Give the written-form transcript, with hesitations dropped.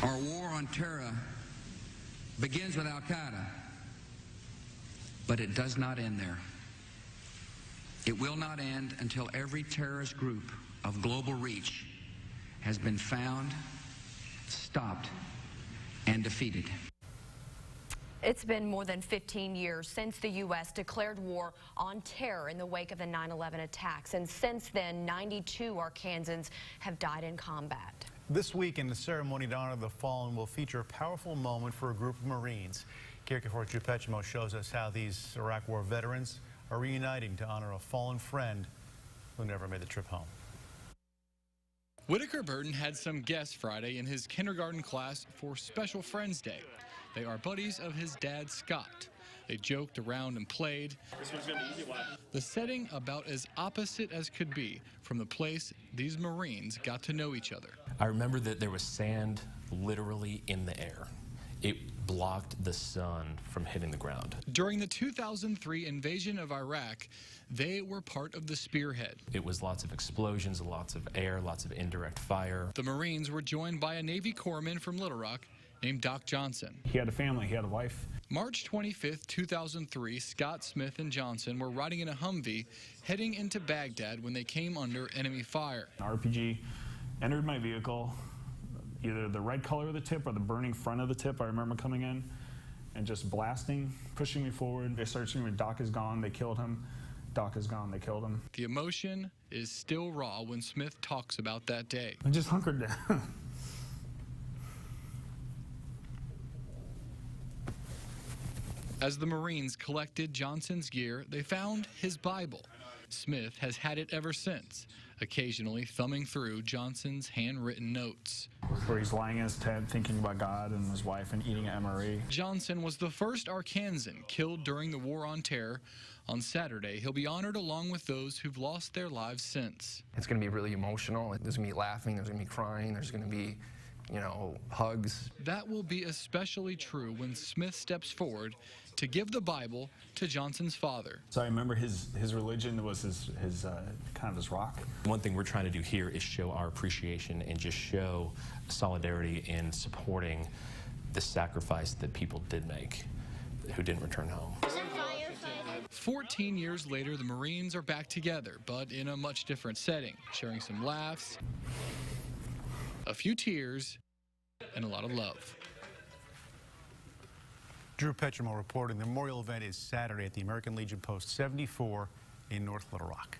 Our war on terror begins with Al-Qaeda, but it does not end there. It will not end until every terrorist group of global reach has been found, stopped, and defeated. It's been more than 15 years since the U.S. declared war on terror in the wake of the 9/11 attacks. And since then, 92 Arkansans have died in combat. This weekend, the ceremony to honor the fallen will feature a powerful moment for a group of Marines. KRK4's Drew Petrimoulx shows us how these Iraq War veterans are reuniting to honor a fallen friend who never made the trip home. Whitaker Burton had some guests Friday in his kindergarten class for Special Friends Day. They are buddies of his dad, Scott. They joked around and played. This one's gonna be easy one. The setting about as opposite as could be from the place these Marines got to know each other. I remember that there was sand literally in the air. It blocked the sun from hitting the ground. During the 2003 invasion of Iraq, they were part of the spearhead. It was lots of explosions, lots of air, lots of indirect fire. The Marines were joined by a Navy corpsman from Little Rock named Doc Johnson. He had a family, he had a wife. March 25th, 2003, Scott, Smith, and Johnson were riding in a Humvee heading into Baghdad when they came under enemy fire. An RPG entered my vehicle, either the red color of the tip or the burning front of the tip. I remember coming in and just blasting, pushing me forward. They started screaming, "Doc is gone, they killed him. Doc is gone, they killed him." The emotion is still raw when Smith talks about that day. I just hunkered down. As the Marines collected Johnson's gear, they found his Bible. Smith has had it ever since, occasionally thumbing through Johnson's handwritten notes. Where he's lying in his tent thinking about God and his wife and eating MRE. Johnson was the first Arkansan killed during the War on Terror. On Saturday, he'll be honored along with those who've lost their lives since. It's going to be really emotional. There's going to be laughing, there's going to be crying, there's going to be, hugs. That will be especially true when Smith steps forward to give the Bible to Johnson's father. So I remember his religion was his kind of his rock. One thing we're trying to do here is show our appreciation and just show solidarity in supporting the sacrifice that people did make who didn't return home. 14 years later, the Marines are back together, but in a much different setting, sharing some laughs, a few tears, and a lot of love. Drew Petrimoulx reporting. The memorial event is Saturday at the American Legion Post 74 in North Little Rock.